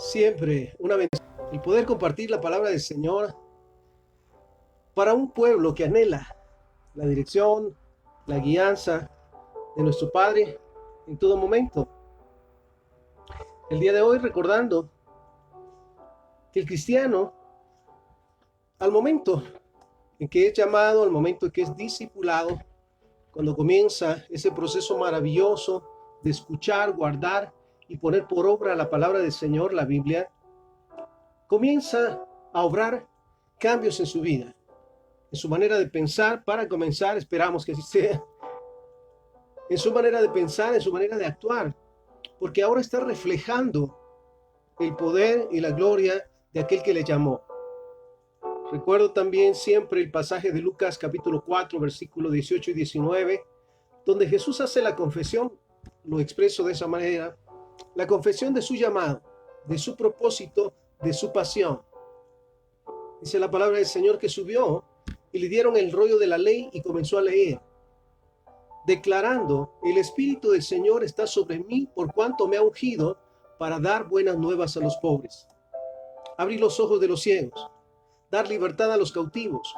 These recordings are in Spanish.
Siempre una bendición el poder compartir la palabra del Señor para un pueblo que anhela la dirección, la guianza de nuestro Padre en todo momento. El día de hoy recordando que el cristiano, al momento en que es llamado, al momento en que es discipulado, cuando comienza ese proceso maravilloso de escuchar, guardar y poner por obra la palabra del Señor, la Biblia, comienza a obrar cambios en su vida, en su manera de pensar. Para comenzar, esperamos que así sea, en su manera de pensar, en su manera de actuar, porque ahora está reflejando el poder y la gloria de aquel que le llamó. Recuerdo también siempre el pasaje de Lucas capítulo 4, versículos 18 y 19, donde Jesús hace la confesión, lo expreso de esa manera, la confesión de su llamado, de su propósito, de su pasión. Dice la palabra del Señor que subió y le dieron el rollo de la ley y comenzó a leer, declarando: el Espíritu del Señor está sobre mí por cuanto me ha ungido para dar buenas nuevas a los pobres, abrir los ojos de los ciegos, dar libertad a los cautivos.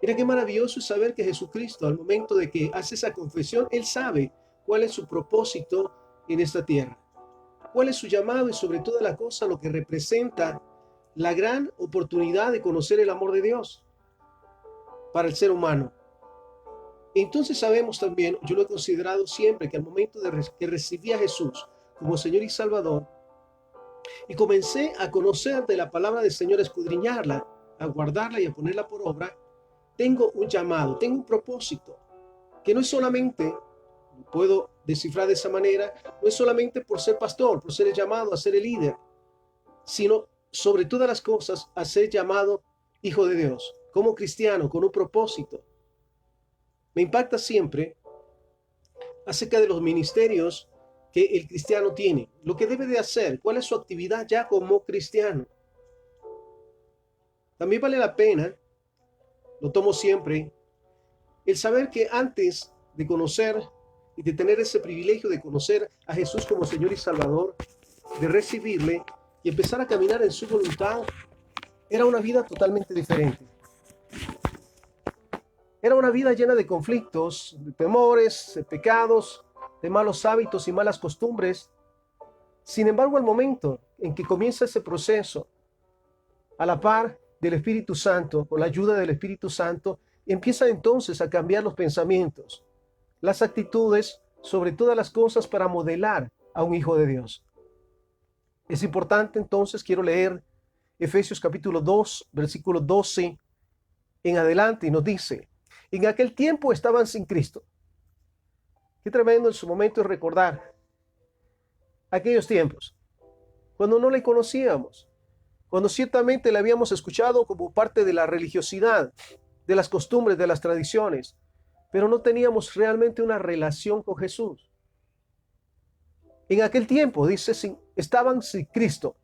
Mira qué maravilloso es saber que Jesucristo, al momento de que hace esa confesión, Él sabe cuál es su propósito en esta tierra, cuál es su llamado y sobre toda la cosa lo que representa la gran oportunidad de conocer el amor de Dios para el ser humano. Entonces sabemos también, yo lo he considerado siempre, que al momento de que recibí a Jesús como Señor y Salvador, y comencé a conocer de la palabra del Señor, a escudriñarla, a guardarla y a ponerla por obra, tengo un llamado, tengo un propósito, que no es solamente, lo puedo descifrar de esa manera, no es solamente por ser pastor, por ser el llamado a ser el líder, sino sobre todas las cosas a ser llamado hijo de Dios, como cristiano, con un propósito. Me impacta siempre acerca de los ministerios que el cristiano tiene, lo que debe de hacer, cuál es su actividad ya como cristiano. También vale la pena, lo tomo siempre, el saber que antes de conocer y de tener ese privilegio de conocer a Jesús como Señor y Salvador, de recibirle y empezar a caminar en su voluntad, era una vida totalmente diferente. Era una vida llena de conflictos, de temores, de pecados, de malos hábitos y malas costumbres. Sin embargo, al momento en que comienza ese proceso, a la par del Espíritu Santo, con la ayuda del Espíritu Santo, empieza entonces a cambiar los pensamientos, las actitudes, sobre todas las cosas, para modelar a un hijo de Dios. Es importante, entonces, quiero leer Efesios capítulo 2, versículo 12 en adelante, y nos dice: en aquel tiempo estaban sin Cristo. Qué tremendo en su momento es recordar aquellos tiempos, cuando no le conocíamos, cuando ciertamente le habíamos escuchado como parte de la religiosidad, de las costumbres, de las tradiciones, pero no teníamos realmente una relación con Jesús. En aquel tiempo, dice, estaban sin Cristo,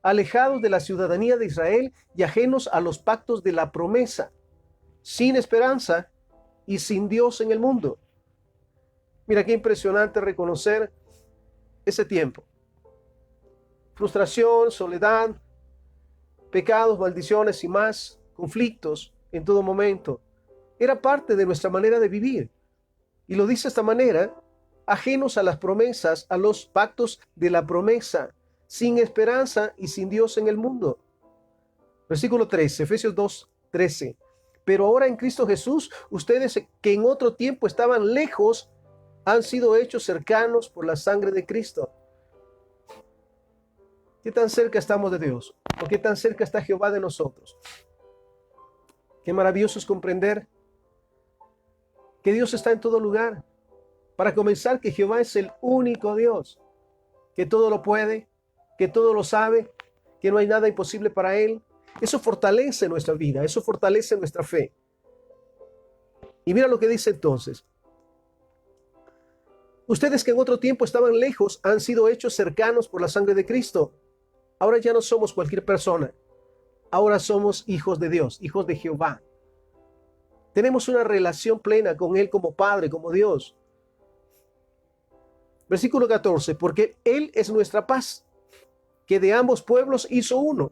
alejados de la ciudadanía de Israel y ajenos a los pactos de la promesa, sin esperanza y sin Dios en el mundo. Mira qué impresionante reconocer ese tiempo. Frustración, soledad, pecados, maldiciones y más, conflictos en todo momento. Era parte de nuestra manera de vivir. Y lo dice de esta manera: ajenos a las promesas, a los pactos de la promesa, sin esperanza y sin Dios en el mundo. Versículo 13, Efesios 2, 13. Pero ahora en Cristo Jesús, ustedes que en otro tiempo estaban lejos, han sido hechos cercanos por la sangre de Cristo. ¿Qué tan cerca estamos de Dios? ¿O qué tan cerca está Jehová de nosotros? Qué maravilloso es comprender que Dios está en todo lugar. Para comenzar, que Jehová es el único Dios, que todo lo puede, que todo lo sabe, que no hay nada imposible para Él. Eso fortalece nuestra vida, eso fortalece nuestra fe. Y mira lo que dice entonces: ustedes que en otro tiempo estaban lejos, han sido hechos cercanos por la sangre de Cristo. Ahora ya no somos cualquier persona, ahora somos hijos de Dios, hijos de Jehová. Tenemos una relación plena con Él como Padre, como Dios. Versículo 14, porque Él es nuestra paz, que de ambos pueblos hizo uno,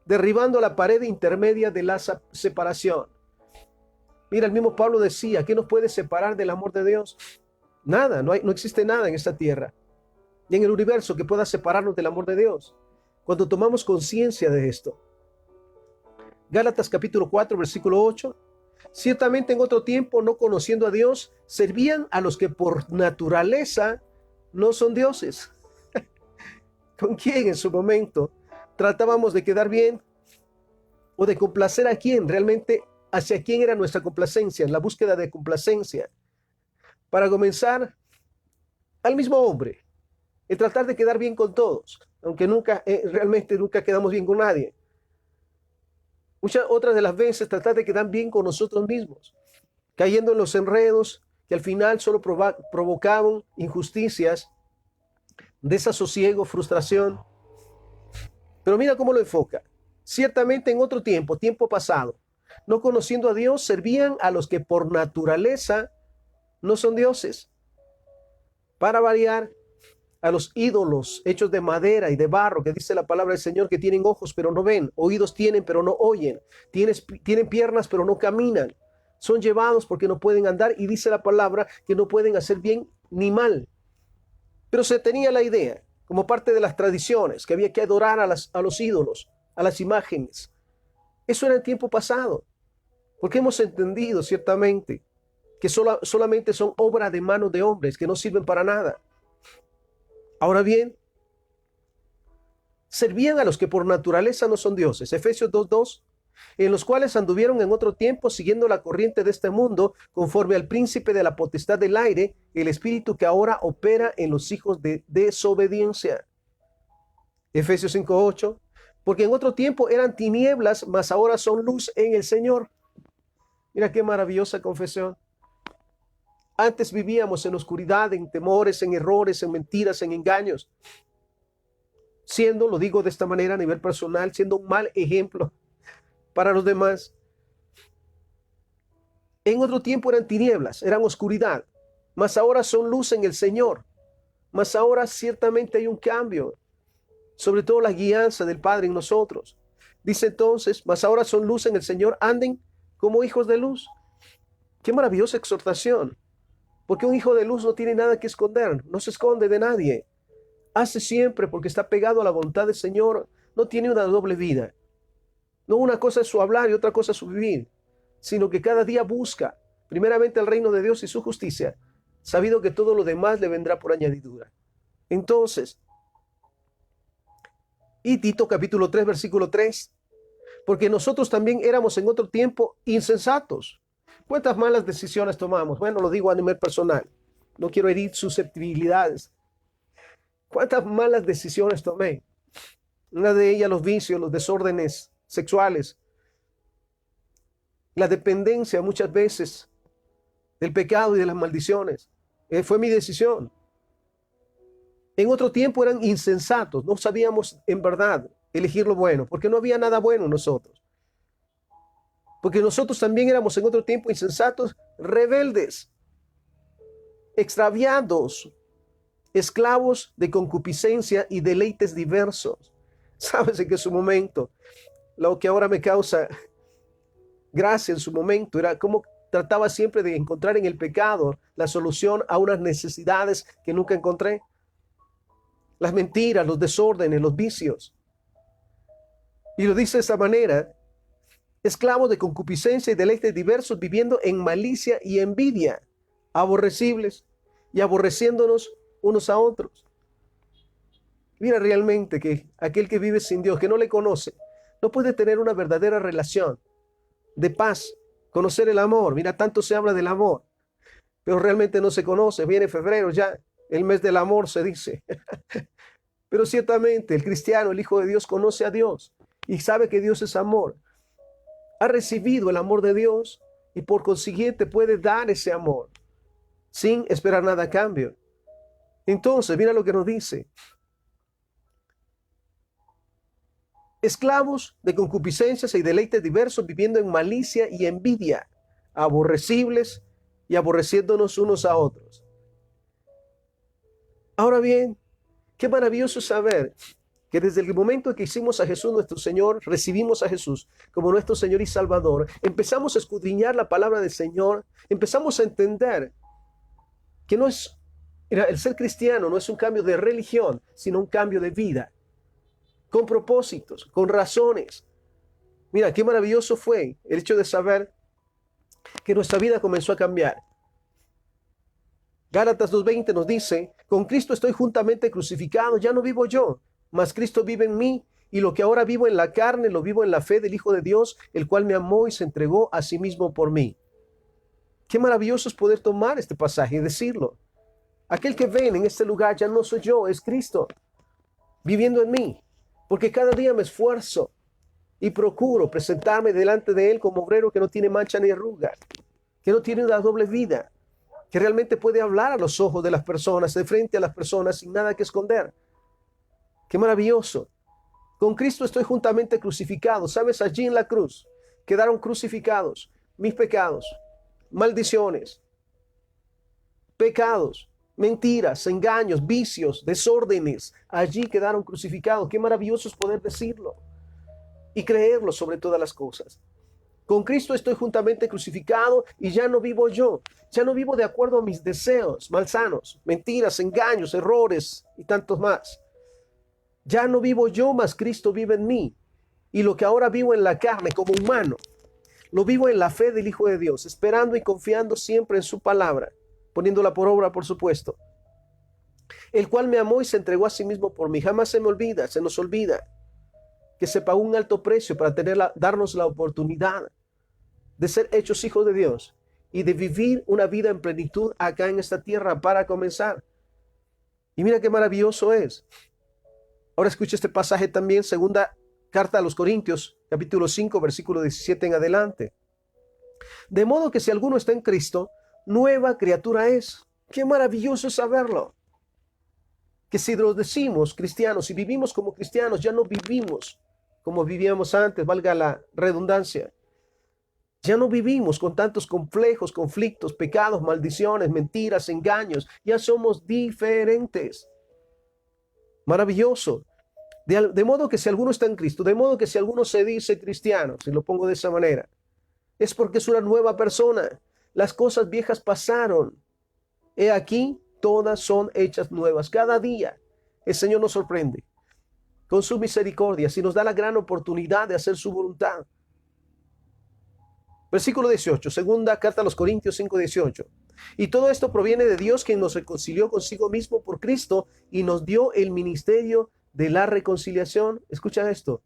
derribando la pared intermedia de la separación. Mira, el mismo Pablo decía, ¿qué nos puede separar del amor de Dios? Nada, no existe nada en esta tierra y en el universo que pueda separarnos del amor de Dios. Cuando tomamos conciencia de esto. Gálatas capítulo 4, versículo 8. Ciertamente en otro tiempo, no conociendo a Dios, servían a los que por naturaleza no son dioses. ¿Con quién en su momento tratábamos de quedar bien o de complacer a quién? Realmente, ¿hacia quién era nuestra complacencia? En la búsqueda de complacencia. Para comenzar, al mismo hombre, el tratar de quedar bien con todos, aunque realmente nunca quedamos bien con nadie. Muchas otras de las veces tratar de quedar bien con nosotros mismos, cayendo en los enredos que al final solo provocaban injusticias, desasosiego, frustración. Pero mira cómo lo enfoca. Ciertamente en otro tiempo, tiempo pasado, no conociendo a Dios, servían a los que por naturaleza no son dioses. Para variar, a los ídolos hechos de madera y de barro, que dice la palabra del Señor, que tienen ojos pero no ven, oídos tienen pero no oyen, tienen piernas pero no caminan, son llevados porque no pueden andar, y dice la palabra que no pueden hacer bien ni mal. Pero se tenía la idea, como parte de las tradiciones, que había que adorar a los ídolos, a las imágenes. Eso era el tiempo pasado, porque hemos entendido ciertamente que solamente son obra de manos de hombres que no sirven para nada. Ahora bien, servían a los que por naturaleza no son dioses, Efesios 2:2, en los cuales anduvieron en otro tiempo siguiendo la corriente de este mundo, conforme al príncipe de la potestad del aire, el espíritu que ahora opera en los hijos de desobediencia. Efesios 5:8, porque en otro tiempo eran tinieblas, mas ahora son luz en el Señor. Mira qué maravillosa confesión. Antes vivíamos en oscuridad, en temores, en errores, en mentiras, en engaños, siendo, lo digo de esta manera a nivel personal, siendo un mal ejemplo para los demás. En otro tiempo eran tinieblas, eran oscuridad, mas ahora son luz en el Señor. Mas ahora ciertamente hay un cambio, sobre todo la guianza del Padre en nosotros. Dice entonces, mas ahora son luz en el Señor, anden como hijos de luz. Qué maravillosa exhortación. Porque un hijo de luz no tiene nada que esconder, no se esconde de nadie. Hace siempre porque está pegado a la voluntad del Señor, no tiene una doble vida. No una cosa es su hablar y otra cosa es su vivir, sino que cada día busca primeramente el reino de Dios y su justicia, sabido que todo lo demás le vendrá por añadidura. Entonces, y Tito capítulo 3, versículo 3, porque nosotros también éramos en otro tiempo insensatos. ¿Cuántas malas decisiones tomamos? Bueno, lo digo a nivel personal. No quiero herir susceptibilidades. ¿Cuántas malas decisiones tomé? Una de ellas, los vicios, los desórdenes sexuales, la dependencia muchas veces del pecado y de las maldiciones. Fue mi decisión. En otro tiempo eran insensatos. No sabíamos en verdad elegir lo bueno, porque no había nada bueno en nosotros. Porque nosotros también éramos en otro tiempo insensatos, rebeldes, extraviados, esclavos de concupiscencia y deleites diversos. Sabes en que en su momento, lo que ahora me causa gracia en su momento, era cómo trataba siempre de encontrar en el pecado la solución a unas necesidades que nunca encontré. Las mentiras, los desórdenes, los vicios. Y lo dice de esa manera: esclavos de concupiscencia y deleites diversos, viviendo en malicia y envidia, aborrecibles y aborreciéndonos unos a otros. Mira realmente que aquel que vive sin Dios, que no le conoce, no puede tener una verdadera relación de paz, conocer el amor. Mira, tanto se habla del amor, pero realmente no se conoce. Viene febrero ya, el mes del amor se dice. Pero ciertamente el cristiano, el Hijo de Dios, conoce a Dios y sabe que Dios es amor. Ha recibido el amor de Dios y por consiguiente puede dar ese amor sin esperar nada a cambio. Entonces, mira lo que nos dice: esclavos de concupiscencias y deleites diversos, viviendo en malicia y envidia, aborrecibles y aborreciéndonos unos a otros. Ahora bien, Qué maravilloso saber que desde el momento en que hicimos a Jesús nuestro Señor, recibimos a Jesús como nuestro Señor y Salvador, empezamos a escudriñar la palabra del Señor, empezamos a entender que no es, el ser cristiano no es un cambio de religión, sino un cambio de vida, con propósitos, con razones. Mira, qué maravilloso fue el hecho de saber que nuestra vida comenzó a cambiar. Gálatas 2:20 nos dice, con Cristo estoy juntamente crucificado, ya no vivo yo, mas Cristo vive en mí, y lo que ahora vivo en la carne, lo vivo en la fe del Hijo de Dios, el cual me amó y se entregó a sí mismo por mí. Qué maravilloso es poder tomar este pasaje y decirlo. Aquel que ven en este lugar ya no soy yo, es Cristo viviendo en mí, porque cada día me esfuerzo y procuro presentarme delante de Él como obrero que no tiene mancha ni arruga, que no tiene una doble vida, que realmente puede hablar a los ojos de las personas, de frente a las personas, sin nada que esconder. Qué maravilloso. Con Cristo estoy juntamente crucificado. ¿Sabes? Allí en la cruz quedaron crucificados mis pecados, maldiciones, pecados, mentiras, engaños, vicios, desórdenes. Allí quedaron crucificados. Qué maravilloso es poder decirlo y creerlo sobre todas las cosas. Con Cristo estoy juntamente crucificado y ya no vivo yo. Ya no vivo de acuerdo a mis deseos malsanos, mentiras, engaños, errores y tantos más. Ya no vivo yo, mas Cristo vive en mí. Y lo que ahora vivo en la carne como humano, lo vivo en la fe del Hijo de Dios, esperando y confiando siempre en su palabra, poniéndola por obra, por supuesto. El cual me amó y se entregó a sí mismo por mí. Jamás se me olvida, se nos olvida que se pagó un alto precio para darnos la oportunidad de ser hechos hijos de Dios y de vivir una vida en plenitud acá en esta tierra para comenzar. Y mira qué maravilloso es. Ahora escucha este pasaje también, segunda carta a los Corintios, capítulo 5, versículo 17 en adelante. De modo que si alguno está en Cristo, nueva criatura es. Qué maravilloso es saberlo. Que si lo decimos cristianos y vivimos como cristianos, ya no vivimos como vivíamos antes, valga la redundancia. Ya no vivimos con tantos complejos, conflictos, pecados, maldiciones, mentiras, engaños. Ya somos diferentes. Maravilloso. De modo que si alguno está en Cristo, de modo que si alguno se dice cristiano, si lo pongo de esa manera, es porque es una nueva persona. Las cosas viejas pasaron. He aquí, todas son hechas nuevas. Cada día el Señor nos sorprende con su misericordia, si nos da la gran oportunidad de hacer su voluntad. Versículo 18, segunda carta a los Corintios 5:18. Y todo esto proviene de Dios, quien nos reconcilió consigo mismo por Cristo y nos dio el ministerio de la reconciliación. Escucha esto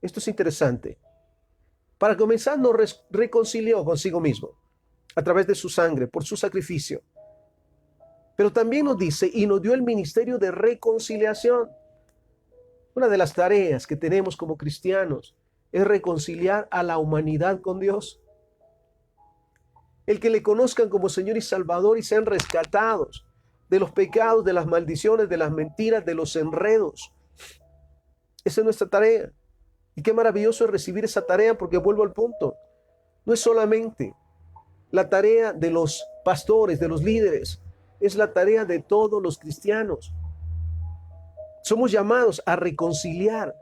es interesante. Para comenzar, nos reconcilió consigo mismo a través de su sangre, por su sacrificio. Pero también nos dice, y nos dio el ministerio de reconciliación. Una de las tareas que tenemos como cristianos es reconciliar a la humanidad con Dios. El que le conozcan como Señor y Salvador y sean rescatados de los pecados, de las maldiciones, de las mentiras, de los enredos. Esa es nuestra tarea. Y qué maravilloso es recibir esa tarea, porque vuelvo al punto. No es solamente la tarea de los pastores, de los líderes, es la tarea de todos los cristianos. Somos llamados a reconciliar.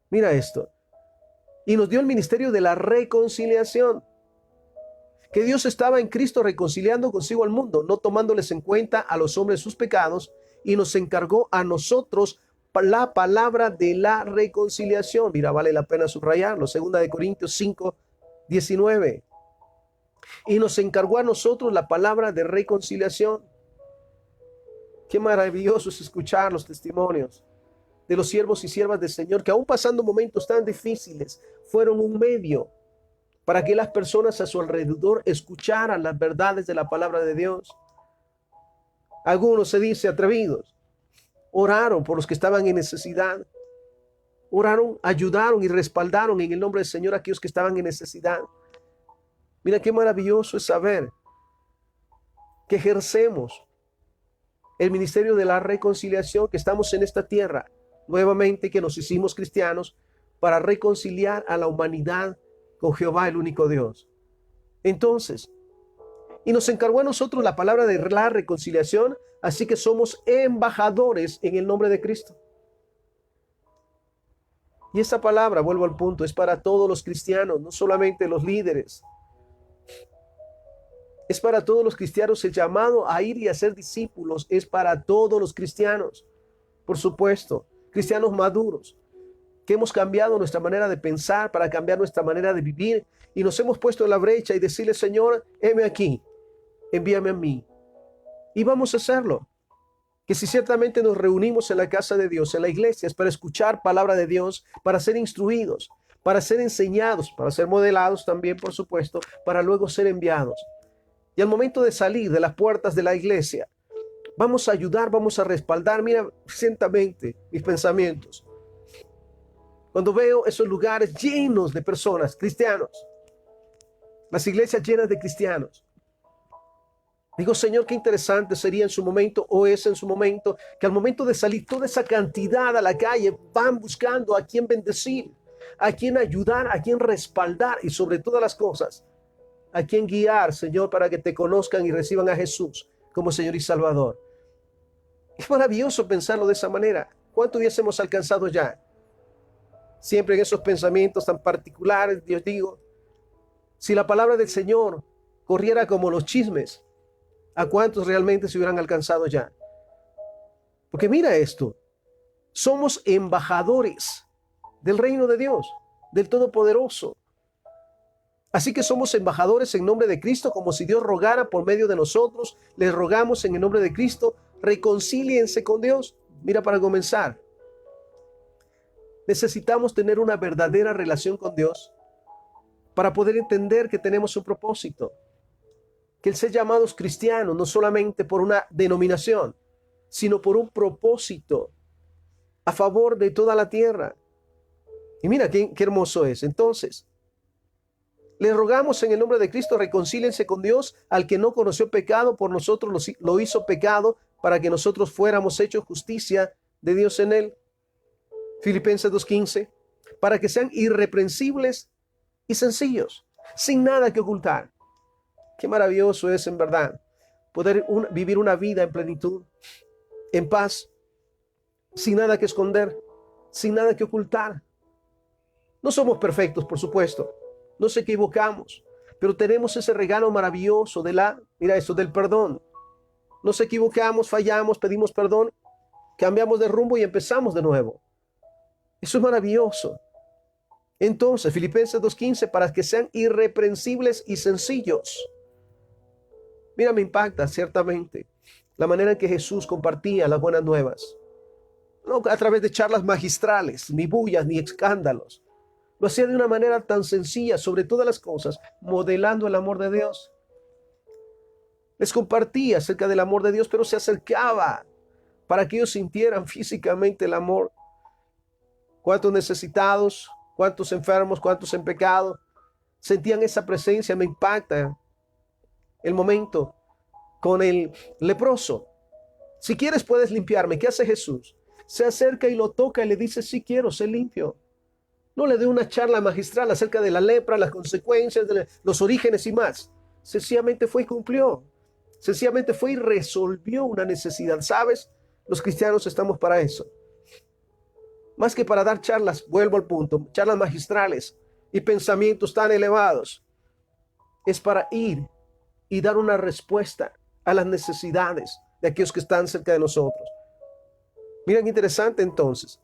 Mira esto. Y nos dio el ministerio de la reconciliación. Que Dios estaba en Cristo reconciliando consigo al mundo, no tomándoles en cuenta a los hombres sus pecados, y nos encargó a nosotros la palabra de la reconciliación. Mira, vale la pena subrayarlo. Segunda de Corintios 5:19. Y nos encargó a nosotros la palabra de reconciliación. Qué maravilloso es escuchar los testimonios de los siervos y siervas del Señor, que aún pasando momentos tan difíciles, fueron un medio para que las personas a su alrededor escucharan las verdades de la palabra de Dios. Algunos, se dice, atrevidos, oraron por los que estaban en necesidad. Oraron, ayudaron y respaldaron en el nombre del Señor a aquellos que estaban en necesidad. Mira qué maravilloso es saber que ejercemos el ministerio de la reconciliación, que estamos en esta tierra nuevamente, que nos hicimos cristianos para reconciliar a la humanidad con Jehová, el único Dios. Entonces, y nos encargó a nosotros la palabra de la reconciliación Así que somos embajadores en el nombre de Cristo. Y esa palabra, vuelvo al punto, es para todos los cristianos, no solamente los líderes. Es para todos los cristianos. El llamado a ir y a ser discípulos es para todos los cristianos. Por supuesto, cristianos maduros, que hemos cambiado nuestra manera de pensar para cambiar nuestra manera de vivir y nos hemos puesto en la brecha y decirle, Señor, heme aquí, envíame a mí. Y vamos a hacerlo. Que si ciertamente nos reunimos en la casa de Dios, en la iglesia, es para escuchar palabra de Dios, para ser instruidos, para ser enseñados, para ser modelados también, por supuesto, para luego ser enviados. Y al momento de salir de las puertas de la iglesia, vamos a ayudar, vamos a respaldar. Mira, recientemente mis pensamientos. Cuando veo esos lugares llenos de personas, cristianos, las iglesias llenas de cristianos, digo, Señor, qué interesante sería en su momento, o es en su momento, que al momento de salir toda esa cantidad a la calle van buscando a quién bendecir, a quién ayudar, a quién respaldar y sobre todas las cosas, a quién guiar, Señor, para que te conozcan y reciban a Jesús como Señor y Salvador. Es maravilloso pensarlo de esa manera. ¿Cuánto hubiésemos alcanzado ya? Siempre en esos pensamientos tan particulares, Dios digo, si la palabra del Señor corriera como los chismes, ¿a cuántos realmente se hubieran alcanzado ya? Porque mira esto, somos embajadores del reino de Dios, del Todopoderoso. Así que somos embajadores en nombre de Cristo, como si Dios rogara por medio de nosotros. Les rogamos en el nombre de Cristo, reconcíliense con Dios. Mira, para comenzar, necesitamos tener una verdadera relación con Dios para poder entender que tenemos un propósito. Que el ser llamados cristianos no solamente por una denominación, sino por un propósito a favor de toda la tierra. Y mira qué hermoso es. Entonces, les rogamos en el nombre de Cristo, reconcíliense con Dios. Al que no conoció pecado, por nosotros lo hizo pecado, para que nosotros fuéramos hechos justicia de Dios en él. Filipenses 2:15, para que sean irreprensibles y sencillos, sin nada que ocultar. Qué maravilloso es en verdad poder vivir una vida en plenitud, en paz, sin nada que esconder, sin nada que ocultar. No somos perfectos, por supuesto, nos equivocamos, pero tenemos ese regalo maravilloso mira eso, del perdón. Nos equivocamos, fallamos, pedimos perdón, cambiamos de rumbo y empezamos de nuevo. Eso es maravilloso. Entonces, Filipenses 2:15, para que sean irreprensibles y sencillos. Mira, me impacta ciertamente la manera en que Jesús compartía las buenas nuevas. No a través de charlas magistrales, ni bullas, ni escándalos. Lo hacía de una manera tan sencilla, sobre todas las cosas, modelando el amor de Dios. Les compartía acerca del amor de Dios, pero se acercaba para que ellos sintieran físicamente el amor. ¿Cuántos necesitados, cuántos enfermos, cuántos en pecado sentían esa presencia? Me impacta el momento con el leproso. Si quieres puedes limpiarme. ¿Qué hace Jesús? Se acerca y lo toca y le dice, sí quiero ser limpio. No le dio una charla magistral acerca de la lepra, las consecuencias, los orígenes y más. Sencillamente fue y cumplió. Sencillamente fue y resolvió una necesidad. ¿Sabes? Los cristianos estamos para eso. Más que para dar charlas, vuelvo al punto, charlas magistrales y pensamientos tan elevados. Es para ir y dar una respuesta a las necesidades de aquellos que están cerca de nosotros. Miren qué interesante entonces.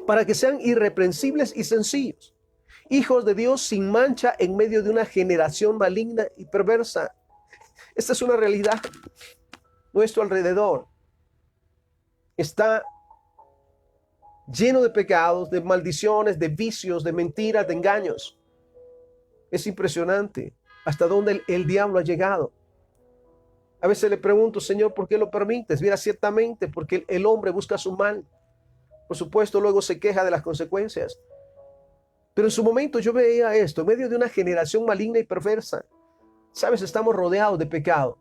Para que sean irreprensibles y sencillos, hijos de Dios sin mancha en medio de una generación maligna y perversa. Esta es una realidad. Nuestro alrededor está lleno de pecados, de maldiciones, de vicios, de mentiras, de engaños. Es impresionante hasta dónde el diablo ha llegado. A veces le pregunto, Señor, ¿por qué lo permites? Mira, ciertamente porque el hombre busca su mal. Por supuesto, luego se queja de las consecuencias. Pero en su momento yo veía esto, en medio de una generación maligna y perversa. Sabes, estamos rodeados de pecado,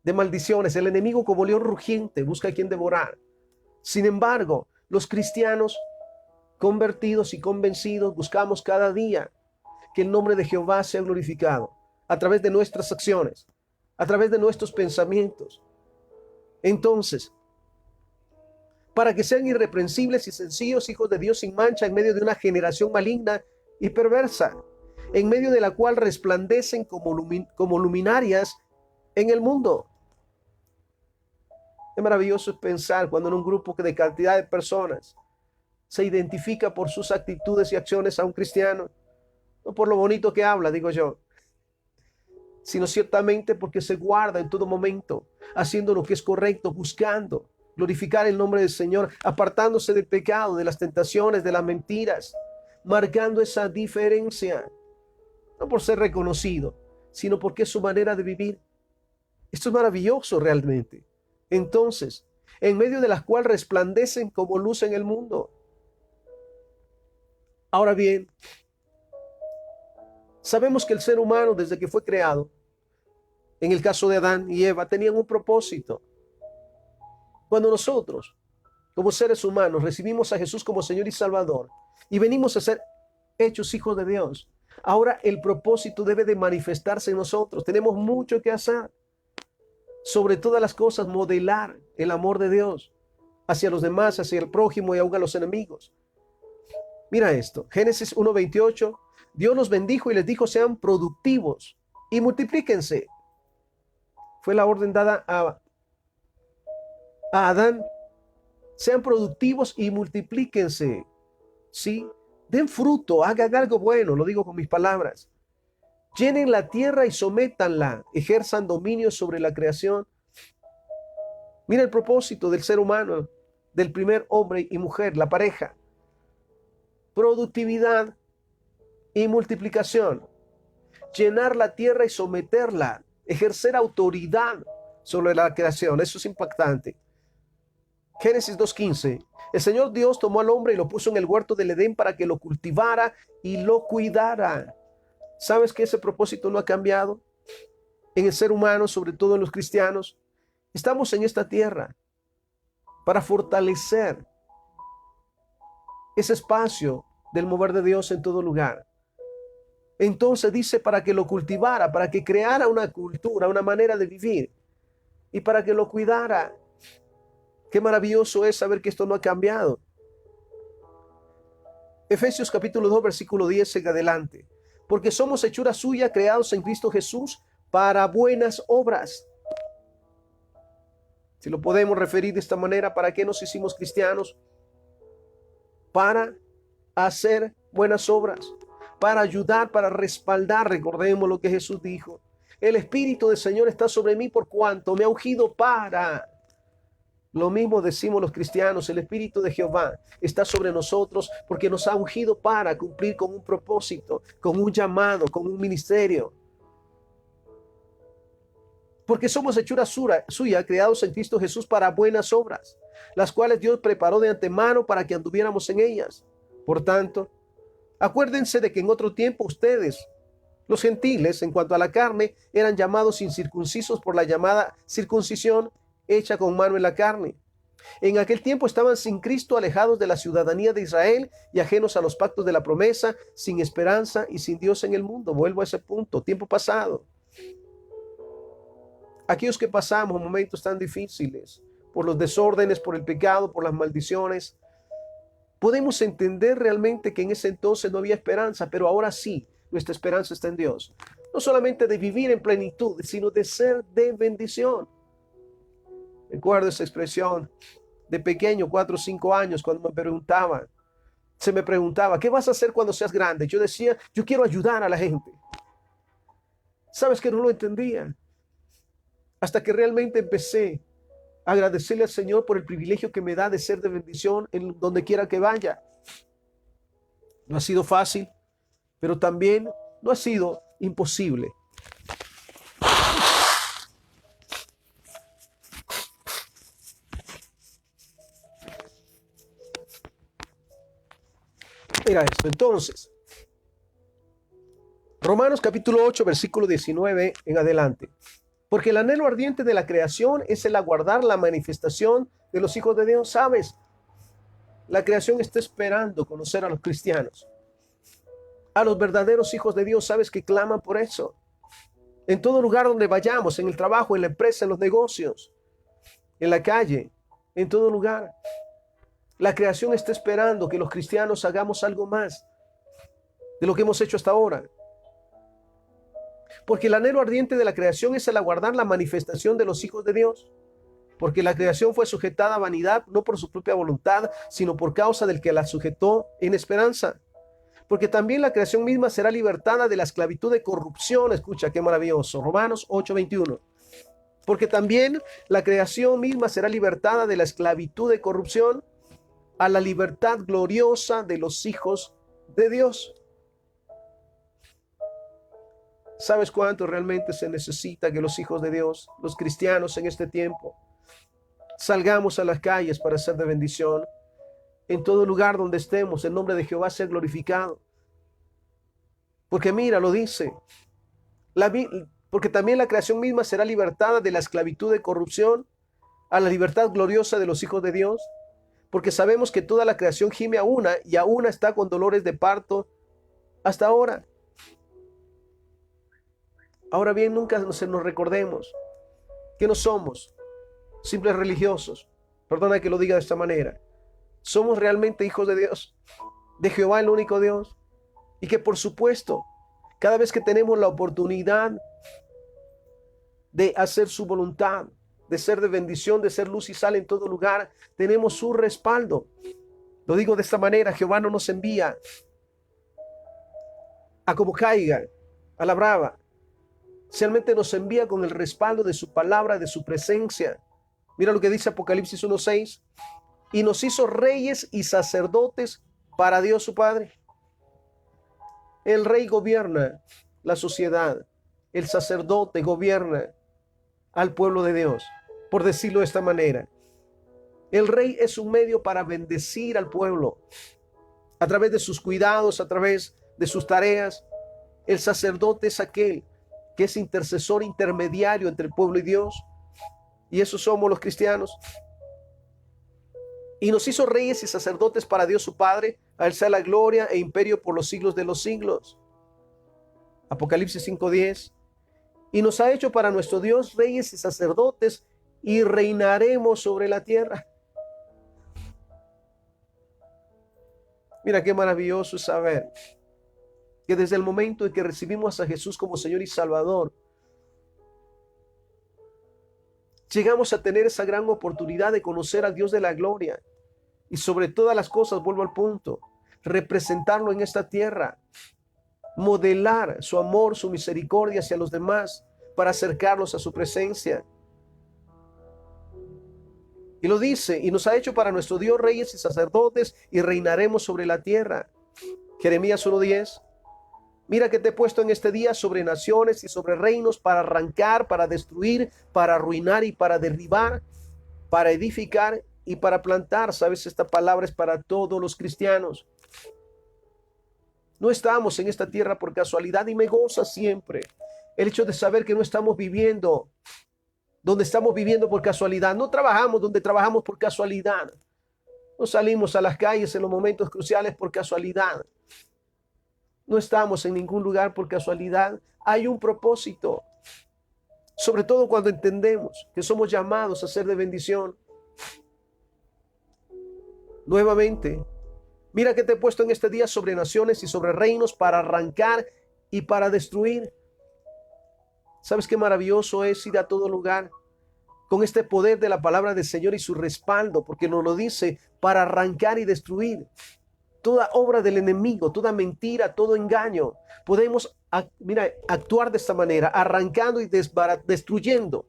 de maldiciones. El enemigo como león rugiente busca a quien devorar. Sin embargo, los cristianos convertidos y convencidos buscamos cada día que el nombre de Jehová sea glorificado a través de nuestras acciones, a través de nuestros pensamientos. Entonces, para que sean irreprensibles y sencillos, hijos de Dios sin mancha, en medio de una generación maligna y perversa, en medio de la cual resplandecen como luminarias en el mundo. Es maravilloso pensar cuando en un grupo de cantidad de personas se identifica por sus actitudes y acciones a un cristiano, no por lo bonito que habla, digo yo, sino ciertamente porque se guarda en todo momento, haciendo lo que es correcto, buscando glorificar el nombre del Señor, apartándose del pecado, de las tentaciones, de las mentiras, marcando esa diferencia, no por ser reconocido, sino porque es su manera de vivir. Esto es maravilloso realmente. Entonces, en medio de las cuales resplandecen como luz en el mundo. Ahora bien, sabemos que el ser humano, desde que fue creado, en el caso de Adán y Eva, tenían un propósito. Cuando nosotros, como seres humanos, recibimos a Jesús como Señor y Salvador y venimos a ser hechos hijos de Dios, ahora el propósito debe de manifestarse en nosotros. Tenemos mucho que hacer. Sobre todas las cosas, modelar el amor de Dios hacia los demás, hacia el prójimo y aún a los enemigos. Mira esto, Génesis 1:28, Dios los bendijo y les dijo, sean productivos y multiplíquense. Fue la orden dada a Adán, sean productivos y multiplíquense, ¿sí? Den fruto, hagan algo bueno, lo digo con mis palabras. Llenen la tierra y sométanla, ejerzan dominio sobre la creación. Mira el propósito del ser humano, del primer hombre y mujer, la pareja. Productividad y multiplicación. Llenar la tierra y someterla, ejercer autoridad sobre la creación. Eso es impactante. Génesis 2:15. El Señor Dios tomó al hombre y lo puso en el huerto del Edén para que lo cultivara y lo cuidara. ¿Sabes que ese propósito no ha cambiado en el ser humano, sobre todo en los cristianos? Estamos en esta tierra para fortalecer ese espacio del mover de Dios en todo lugar. Entonces dice para que lo cultivara, para que creara una cultura, una manera de vivir y para que lo cuidara. Qué maravilloso es saber que esto no ha cambiado. Efesios capítulo 2, versículo 10 en adelante. Porque somos hechura suya, creados en Cristo Jesús para buenas obras. Si lo podemos referir de esta manera, ¿para qué nos hicimos cristianos? Para hacer buenas obras, para ayudar, para respaldar. Recordemos lo que Jesús dijo. El Espíritu del Señor está sobre mí por cuanto me ha ungido para... Lo mismo decimos los cristianos, el Espíritu de Jehová está sobre nosotros porque nos ha ungido para cumplir con un propósito, con un llamado, con un ministerio. Porque somos hechura suya, creados en Cristo Jesús para buenas obras, las cuales Dios preparó de antemano para que anduviéramos en ellas. Por tanto, acuérdense de que en otro tiempo ustedes, los gentiles, en cuanto a la carne, eran llamados incircuncisos por la llamada circuncisión hecha con mano en la carne. En aquel tiempo estaban sin Cristo, alejados de la ciudadanía de Israel y ajenos a los pactos de la promesa, sin esperanza y sin Dios en el mundo. Vuelvo a ese punto, tiempo pasado. Aquellos que pasamos momentos tan difíciles, por los desórdenes, por el pecado, por las maldiciones, podemos entender realmente que en ese entonces no había esperanza, pero ahora sí, nuestra esperanza está en Dios. No solamente de vivir en plenitud, sino de ser de bendición. Recuerdo esa expresión de pequeño, 4 o 5 años, cuando se me preguntaba, ¿qué vas a hacer cuando seas grande? Yo decía, yo quiero ayudar a la gente. ¿Sabes que no lo entendía? Hasta que realmente empecé a agradecerle al Señor por el privilegio que me da de ser de bendición en donde quiera que vaya. No ha sido fácil, pero también no ha sido imposible. Mira esto, entonces, Romanos capítulo 8, versículo 19 en adelante. Porque el anhelo ardiente de la creación es el aguardar la manifestación de los hijos de Dios. ¿Sabes? La creación está esperando conocer a los cristianos, a los verdaderos hijos de Dios. ¿Sabes? Que claman por eso. En todo lugar donde vayamos, en el trabajo, en la empresa, en los negocios. en la calle, en todo lugar. La creación está esperando que los cristianos hagamos algo más de lo que hemos hecho hasta ahora. Porque el anhelo ardiente de la creación es el aguardar la manifestación de los hijos de Dios. Porque la creación fue sujetada a vanidad, no por su propia voluntad, sino por causa del que la sujetó en esperanza. Porque también la creación misma será libertada de la esclavitud de corrupción. Escucha, qué maravilloso. Romanos 8:21. Porque también la creación misma será libertada de la esclavitud de corrupción a la libertad gloriosa de los hijos de Dios. ¿Sabes cuánto realmente se necesita que los hijos de Dios, los cristianos en este tiempo, salgamos a las calles para ser de bendición? En todo lugar donde estemos, el nombre de Jehová sea glorificado. Porque mira, lo dice, porque también la creación misma será libertada de la esclavitud de corrupción a la libertad gloriosa de los hijos de Dios. Porque sabemos que toda la creación gime a una y a una está con dolores de parto hasta ahora. Ahora bien, nunca nos recordemos que no somos simples religiosos. Perdona que lo diga de esta manera. Somos realmente hijos de Dios, de Jehová el único Dios. Y que por supuesto, cada vez que tenemos la oportunidad de hacer su voluntad, de ser de bendición, de ser luz y sal en todo lugar, tenemos su respaldo. Lo digo de esta manera, Jehová no nos envía a como caiga, a la brava. Realmente nos envía con el respaldo de su palabra, de su presencia. Mira lo que dice Apocalipsis 1:6. Y nos hizo reyes y sacerdotes para Dios su Padre. El rey gobierna la sociedad. El sacerdote gobierna al pueblo de Dios, por decirlo de esta manera. El rey es un medio para bendecir al pueblo a través de sus cuidados, a través de sus tareas. El sacerdote es aquel que es intercesor intermediario entre el pueblo y Dios. Y eso somos los cristianos. Y nos hizo reyes y sacerdotes para Dios su Padre. A él sea la gloria e imperio por los siglos de los siglos. Apocalipsis 5:10. Y nos ha hecho para nuestro Dios reyes y sacerdotes, y reinaremos sobre la tierra. Mira qué maravilloso es saber que desde el momento en que recibimos a Jesús como Señor y Salvador, llegamos a tener esa gran oportunidad de conocer al Dios de la gloria. Y sobre todas las cosas, vuelvo al punto, representarlo en esta tierra, modelar su amor, su misericordia hacia los demás para acercarlos a su presencia. Y lo dice, y nos ha hecho para nuestro Dios reyes y sacerdotes, y reinaremos sobre la tierra. Jeremías 1:10. Mira que te he puesto en este día sobre naciones y sobre reinos para arrancar, para destruir, para arruinar y para derribar, para edificar y para plantar. Sabes, esta palabra es para todos los cristianos. No estamos en esta tierra por casualidad, y me goza siempre el hecho de saber que no estamos viviendo donde estamos viviendo por casualidad. No trabajamos donde trabajamos por casualidad. No salimos a las calles en los momentos cruciales por casualidad. No estamos en ningún lugar por casualidad. Hay un propósito. Sobre todo cuando entendemos que somos llamados a ser de bendición. Nuevamente, mira que te he puesto en este día sobre naciones y sobre reinos para arrancar y para destruir. ¿Sabes qué maravilloso es ir a todo lugar con este poder de la palabra del Señor y su respaldo? Porque nos lo dice, para arrancar y destruir toda obra del enemigo, toda mentira, todo engaño. Podemos, actuar de esta manera, arrancando y destruyendo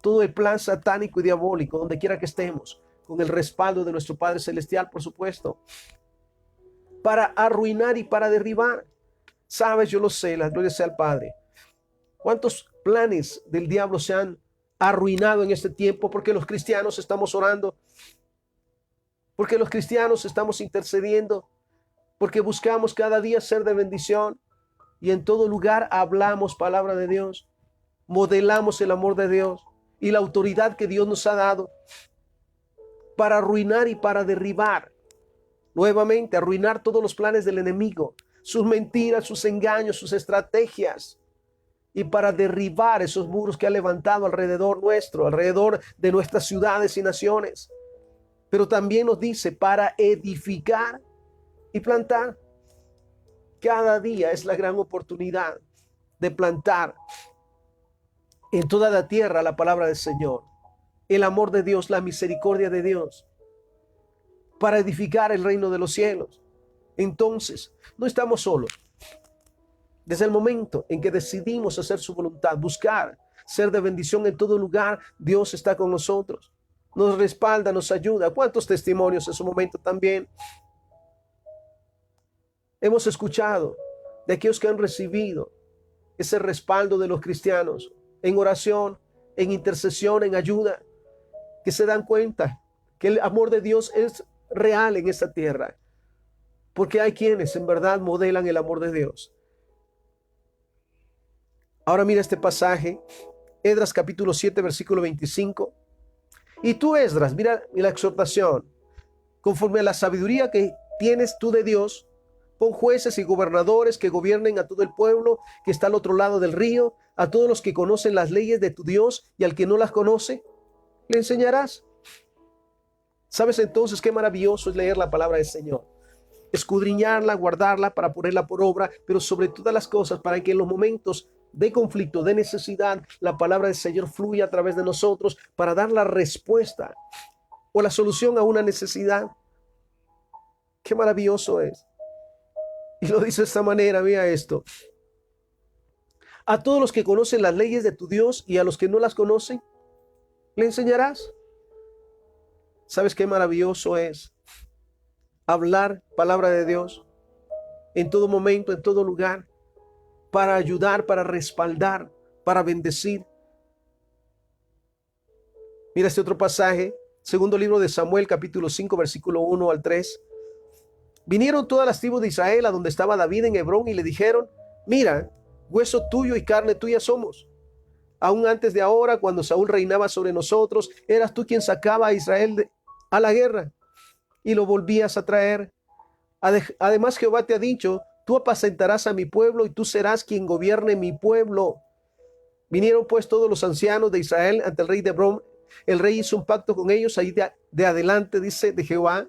todo el plan satánico y diabólico, donde quiera que estemos, con el respaldo de nuestro Padre Celestial, por supuesto, para arruinar y para derribar. Sabes, yo lo sé, la gloria sea al Padre. ¿Cuántos planes del diablo se han arruinado en este tiempo? Porque los cristianos estamos orando, porque los cristianos estamos intercediendo, porque buscamos cada día ser de bendición, y en todo lugar hablamos palabra de Dios, modelamos el amor de Dios y la autoridad que Dios nos ha dado para arruinar y para derribar. Nuevamente, arruinar todos los planes del enemigo, sus mentiras, sus engaños, sus estrategias. y para derribar esos muros que ha levantado alrededor nuestro, alrededor de nuestras ciudades y naciones. Pero también nos dice para edificar y plantar. Cada día es la gran oportunidad de plantar en toda la tierra la palabra del Señor, el amor de Dios, la misericordia de Dios, para edificar el reino de los cielos. Entonces, no estamos solos. Desde el momento en que decidimos hacer su voluntad, buscar ser de bendición en todo lugar, Dios está con nosotros. Nos respalda, nos ayuda. ¿Cuántos testimonios en su momento también hemos escuchado de aquellos que han recibido ese respaldo de los cristianos en oración, en intercesión, en ayuda, que se dan cuenta que el amor de Dios es real en esta tierra, porque hay quienes en verdad modelan el amor de Dios? Ahora mira este pasaje, Esdras capítulo 7, versículo 25. Y tú, Esdras, mira la exhortación, conforme a la sabiduría que tienes tú de Dios, pon jueces y gobernadores que gobiernen a todo el pueblo que está al otro lado del río, a todos los que conocen las leyes de tu Dios, y al que no las conoce, le enseñarás. ¿Sabes entonces qué maravilloso es leer la palabra del Señor? Escudriñarla, guardarla para ponerla por obra, pero sobre todas las cosas para que en los momentos de conflicto, de necesidad, la palabra del Señor fluya a través de nosotros para dar la respuesta o la solución a una necesidad. Qué maravilloso es. Y lo dice de esta manera, mira esto. A todos los que conocen las leyes de tu Dios y a los que no las conocen, le enseñarás. ¿Sabes qué maravilloso es hablar palabra de Dios en todo momento, en todo lugar, para ayudar, para respaldar, para bendecir? Mira este otro pasaje, segundo libro de Samuel, capítulo 5, versículo 1 al 3. Vinieron todas las tribus de Israel a donde estaba David en Hebrón y le dijeron: mira, hueso tuyo y carne tuya somos. Aún antes de ahora, cuando Saúl reinaba sobre nosotros, eras tú quien sacaba a Israel a la guerra y lo volvías a traer. Además, Jehová te ha dicho: tú apacentarás a mi pueblo y tú serás quien gobierne mi pueblo. Vinieron pues todos los ancianos de Israel ante el rey de Hebrón. El rey hizo un pacto con ellos ahí de adelante, dice, de Jehová,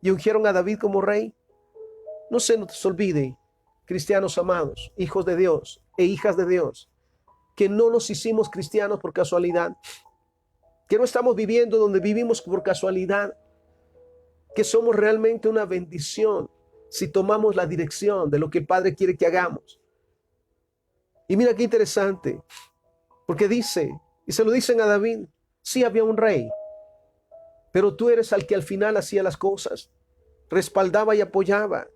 y ungieron a David como rey. No se nos olvide, cristianos amados, hijos de Dios e hijas de Dios, que no nos hicimos cristianos por casualidad, que no estamos viviendo donde vivimos por casualidad, que somos realmente una bendición si tomamos la dirección de lo que el Padre quiere que hagamos. Y mira qué interesante, porque dice, y se lo dicen a David: sí había un rey, pero tú eres al que al final hacía las cosas, respaldaba y apoyaba.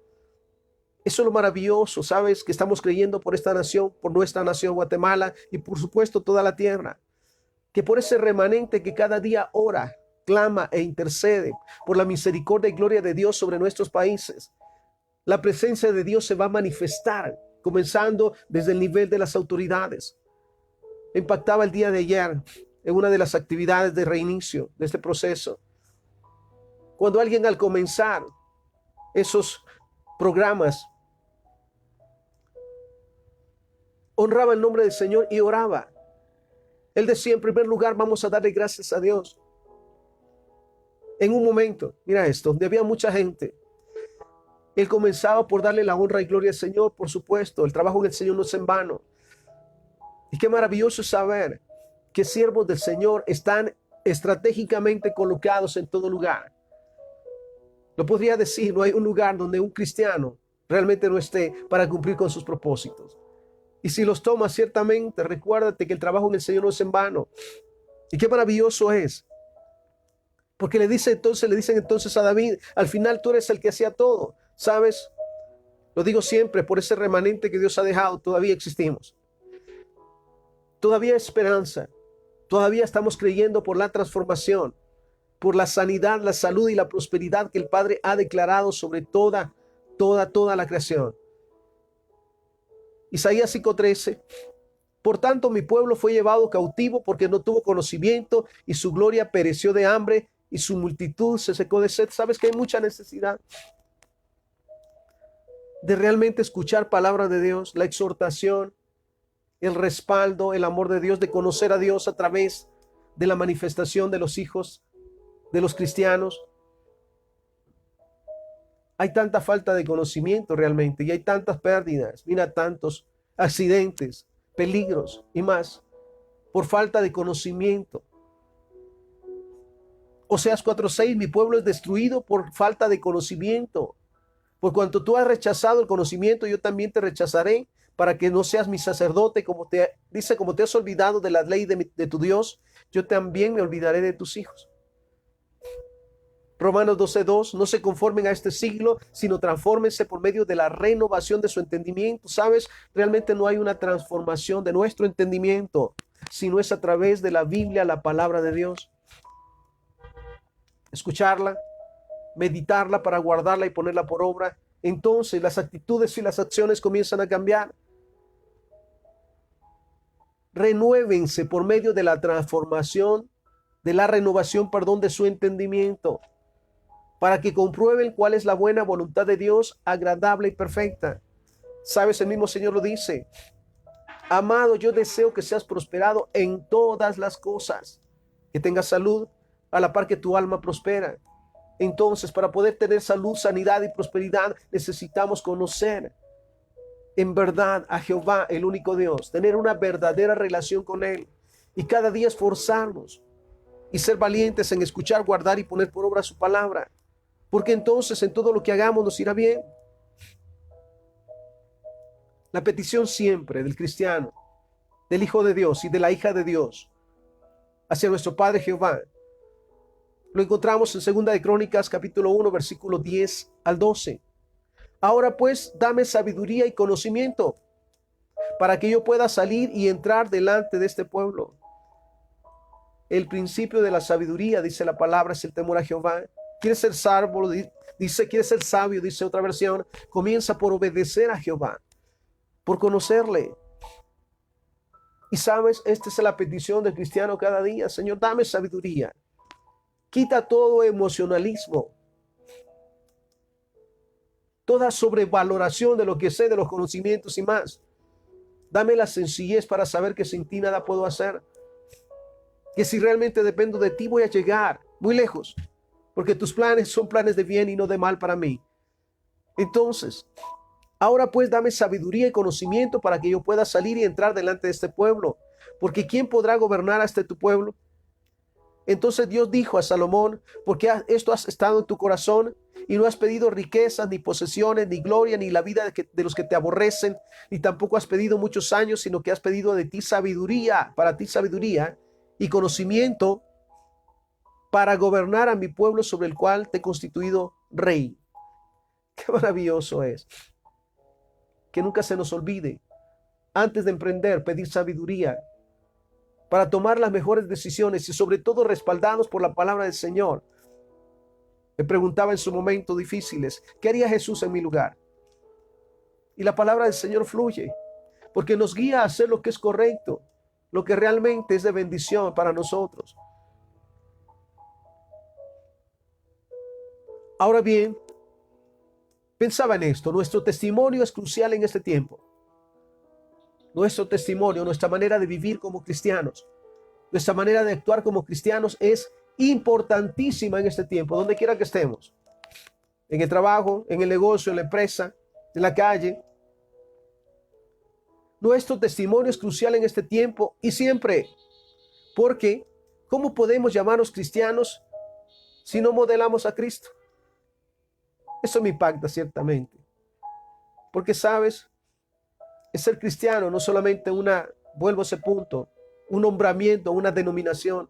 Eso es lo maravilloso, ¿sabes? Que estamos creyendo por esta nación, por nuestra nación Guatemala y por supuesto toda la tierra. Que por ese remanente que cada día ora, clama e intercede por la misericordia y gloria de Dios sobre nuestros países, la presencia de Dios se va a manifestar, comenzando desde el nivel de las autoridades. Impactaba el día de ayer en una de las actividades de reinicio de este proceso, cuando alguien al comenzar esos programas honraba el nombre del Señor y oraba. Él decía: en primer lugar, vamos a darle gracias a Dios. En un momento, mira esto, donde había mucha gente, él comenzaba por darle la honra y gloria al Señor. Por supuesto, el trabajo del Señor no es en vano. Y qué maravilloso es saber que siervos del Señor están estratégicamente colocados en todo lugar. Lo podría decir, no hay un lugar donde un cristiano realmente no esté para cumplir con sus propósitos. Y si los tomas, ciertamente, recuérdate que el trabajo en el Señor no es en vano. Y qué maravilloso es. Porque le dicen entonces a David: al final tú eres el que hacía todo. ¿Sabes? Lo digo siempre, por ese remanente que Dios ha dejado, todavía existimos. Todavía hay esperanza. Todavía estamos creyendo por la transformación, por la sanidad, la salud y la prosperidad que el Padre ha declarado sobre toda la creación. Isaías 5:13. Por tanto, mi pueblo fue llevado cautivo porque no tuvo conocimiento y su gloria pereció de hambre y su multitud se secó de sed. ¿Sabes que hay mucha necesidad de realmente escuchar palabra de Dios, la exhortación, el respaldo, el amor de Dios, de conocer a Dios a través de la manifestación de los hijos, de los cristianos. Hay tanta falta de conocimiento realmente y hay tantas pérdidas, mira, tantos accidentes, peligros y más por falta de conocimiento. Oseas 4:6, mi pueblo es destruido por falta de conocimiento. Por cuanto tú has rechazado el conocimiento, yo también te rechazaré para que no seas mi sacerdote, como te dice, como te has olvidado de la ley de tu Dios, yo también me olvidaré de tus hijos. Romanos 12:2, no se conformen a este siglo, sino transfórmense por medio de la renovación de su entendimiento. ¿Sabes? Realmente no hay una transformación de nuestro entendimiento, sino es a través de la Biblia, la palabra de Dios. Escucharla, meditarla para guardarla y ponerla por obra. Entonces las actitudes y las acciones comienzan a cambiar. Renuévense por medio de la transformación, de la renovación, de su entendimiento, para que comprueben cuál es la buena voluntad de Dios, agradable y perfecta. ¿Sabes? El mismo Señor lo dice. Amado, yo deseo que seas prosperado en todas las cosas, que tengas salud a la par que tu alma prospera. Entonces, para poder tener salud, sanidad y prosperidad, necesitamos conocer en verdad a Jehová, el único Dios, tener una verdadera relación con Él y cada día esforzarnos y ser valientes en escuchar, guardar y poner por obra su palabra, porque entonces en todo lo que hagamos nos irá bien. La petición siempre del cristiano, del Hijo de Dios y de la hija de Dios hacia nuestro Padre Jehová, lo encontramos en 2 de Crónicas, capítulo 1, versículo 10 al 12. Ahora pues, dame sabiduría y conocimiento para que yo pueda salir y entrar delante de este pueblo. El principio de la sabiduría, dice la palabra, es el temor a Jehová. ¿Quieres ser salvo? Dice, ¿quieres ser sabio? Dice otra versión. Comienza por obedecer a Jehová, por conocerle. Y sabes, esta es la petición del cristiano cada día. Señor, dame sabiduría. Quita todo emocionalismo, toda sobrevaloración de lo que sé, de los conocimientos y más. Dame la sencillez para saber que sin ti nada puedo hacer. Que si realmente dependo de ti voy a llegar muy lejos, porque tus planes son planes de bien y no de mal para mí. Entonces, ahora pues dame sabiduría y conocimiento para que yo pueda salir y entrar delante de este pueblo, porque ¿quién podrá gobernar a este tu pueblo? Entonces Dios dijo a Salomón, porque esto has estado en tu corazón y no has pedido riquezas, ni posesiones, ni gloria, ni la vida de los que te aborrecen, ni tampoco has pedido muchos años, sino que has pedido de ti sabiduría, para ti sabiduría y conocimiento para gobernar a mi pueblo sobre el cual te he constituido rey. Qué maravilloso es. Que nunca se nos olvide, antes de emprender, pedir sabiduría para tomar las mejores decisiones y sobre todo respaldados por la palabra del Señor. Me preguntaba en su momento difíciles, ¿qué haría Jesús en mi lugar? Y la palabra del Señor fluye, porque nos guía a hacer lo que es correcto, lo que realmente es de bendición para nosotros. Ahora bien, pensaba en esto, nuestro testimonio es crucial en este tiempo. Nuestro testimonio, nuestra manera de vivir como cristianos, nuestra manera de actuar como cristianos es importantísima en este tiempo, donde quiera que estemos, en el trabajo, en el negocio, en la empresa, en la calle. Nuestro testimonio es crucial en este tiempo y siempre, porque ¿cómo podemos llamarnos cristianos si no modelamos a Cristo? Eso me impacta ciertamente, porque sabes, es ser cristiano, no solamente vuelvo a ese punto, un nombramiento, una denominación.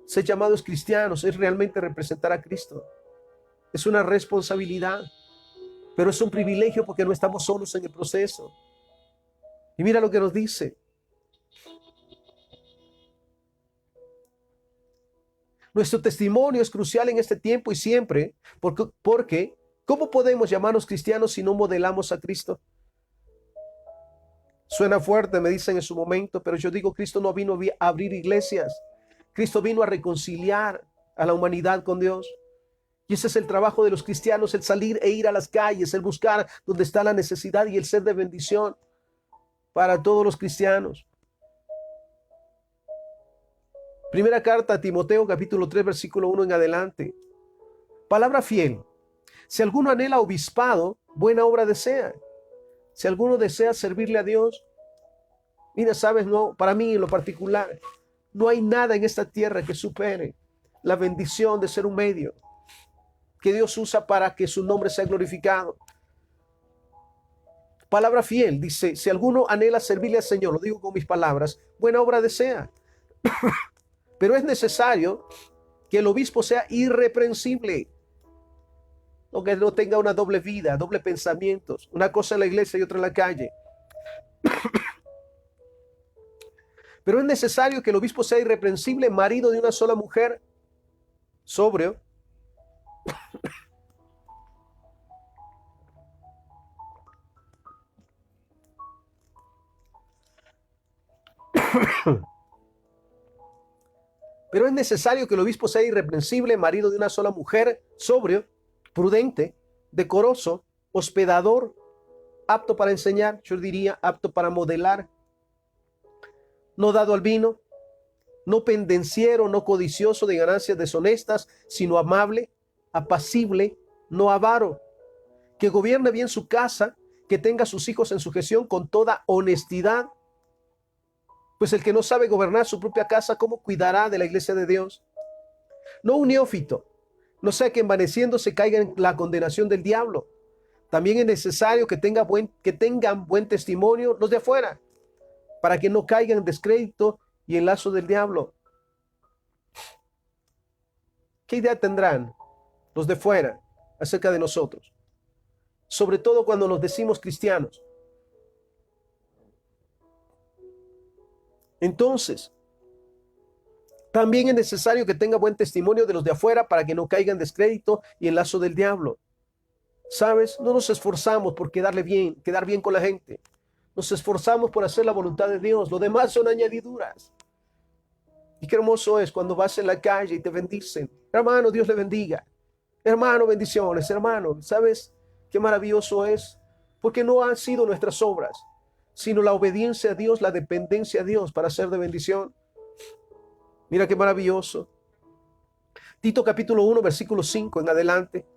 Ser llamados cristianos es realmente representar a Cristo. Es una responsabilidad, pero es un privilegio porque no estamos solos en el proceso. Y mira lo que nos dice. Nuestro testimonio es crucial en este tiempo y siempre, porque ¿cómo podemos llamarnos cristianos si no modelamos a Cristo? Suena fuerte, me dicen en su momento, pero yo digo, Cristo no vino a abrir iglesias. Cristo vino a reconciliar a la humanidad con Dios. Y ese es el trabajo de los cristianos, el salir e ir a las calles, el buscar donde está la necesidad y el ser de bendición. para todos los cristianos. Primera carta a Timoteo, capítulo 3, versículo 1 en adelante. Palabra fiel. Si alguno anhela obispado, buena obra desea. Si alguno desea servirle a Dios, mira, sabes, no, para mí en lo particular, no hay nada en esta tierra que supere la bendición de ser un medio que Dios usa para que su nombre sea glorificado. Palabra fiel, dice, si alguno anhela servirle al Señor, lo digo con mis palabras, buena obra desea. Pero es necesario que el obispo sea irreprensible, o que no tenga una doble vida, doble pensamientos, una cosa en la iglesia y otra en la calle. Pero es necesario que el obispo sea irreprensible, marido de una sola mujer, sobrio, pero es necesario que el obispo sea irreprensible, marido de una sola mujer, sobrio, prudente, decoroso, hospedador, apto para enseñar, yo diría apto para modelar, no dado al vino, no pendenciero, no codicioso de ganancias deshonestas, sino amable, apacible, no avaro, que gobierne bien su casa, que tenga a sus hijos en sujeción con toda honestidad. Pues el que no sabe gobernar su propia casa, ¿cómo cuidará de la iglesia de Dios? No un neófito, no sea que envaneciéndose caiga en la condenación del diablo. También es necesario que tengan buen testimonio los de afuera, para que no caigan en descrédito y en lazo del diablo. ¿Qué idea tendrán los de fuera acerca de nosotros? Sobre todo cuando nos decimos cristianos. Entonces, también es necesario que tenga buen testimonio de los de afuera para que no caigan en descrédito y en lazo del diablo. ¿Sabes? No nos esforzamos por quedar bien con la gente. Nos esforzamos por hacer la voluntad de Dios. Lo demás son añadiduras. Y qué hermoso es cuando vas en la calle y te bendicen. Hermano, Dios le bendiga. Hermano, bendiciones. Hermano, ¿sabes qué maravilloso es? Porque no han sido nuestras obras, sino la obediencia a Dios, la dependencia a Dios para ser de bendición. Mira qué maravilloso. Tito capítulo 1, versículo 5 en adelante.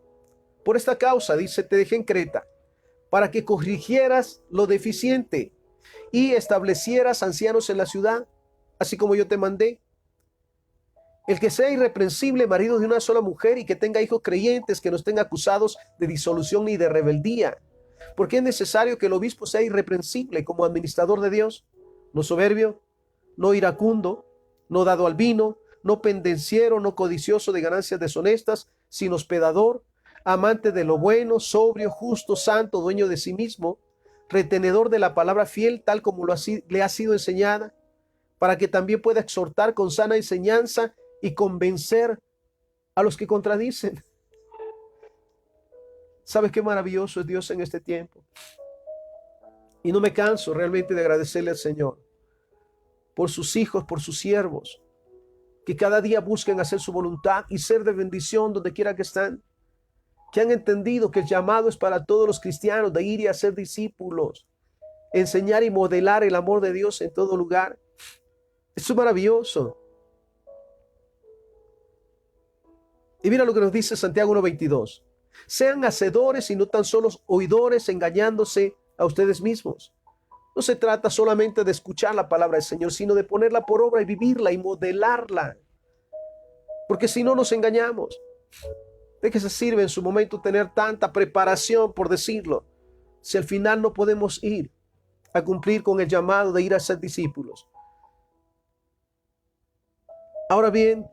Por esta causa, dice, te dejé en Creta, para que corrigieras lo deficiente y establecieras ancianos en la ciudad, así como yo te mandé. El que sea irreprensible, marido de una sola mujer, y que tenga hijos creyentes, que no estén acusados de disolución ni de rebeldía. Porque es necesario que el obispo sea irreprensible como administrador de Dios, no soberbio, no iracundo, no dado al vino, no pendenciero, no codicioso de ganancias deshonestas, sino hospedador, amante de lo bueno, sobrio, justo, santo, dueño de sí mismo, retenedor de la palabra fiel, tal como le ha sido enseñada, para que también pueda exhortar con sana enseñanza y convencer a los que contradicen. ¿Sabes qué maravilloso es Dios en este tiempo? Y no me canso realmente de agradecerle al Señor por sus hijos, por sus siervos, que cada día busquen hacer su voluntad y ser de bendición donde quiera que están, que han entendido que el llamado es para todos los cristianos de ir y hacer discípulos, enseñar y modelar el amor de Dios en todo lugar. Esto es maravilloso. Y mira lo que nos dice Santiago 1:22. Sean hacedores y no tan solo oidores, engañándose a ustedes mismos. No se trata solamente de escuchar la palabra del Señor, sino de ponerla por obra y vivirla y modelarla. Porque si no nos engañamos. ¿De qué se sirve en su momento tener tanta preparación, por decirlo, si al final no podemos ir a cumplir con el llamado de ir a ser discípulos? Ahora bien,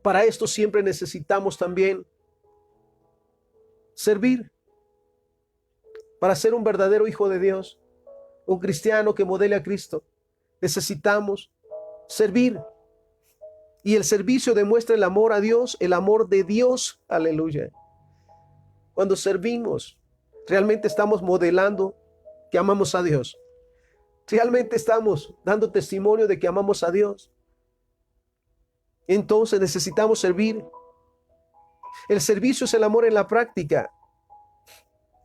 para esto siempre necesitamos también servir. Para ser un verdadero hijo de Dios, un cristiano que modele a Cristo, necesitamos servir. Y el servicio demuestra el amor a Dios, el amor de Dios. Aleluya. Cuando servimos, realmente estamos modelando que amamos a Dios. Realmente estamos dando testimonio de que amamos a Dios. Entonces necesitamos servir. El servicio es el amor en la práctica.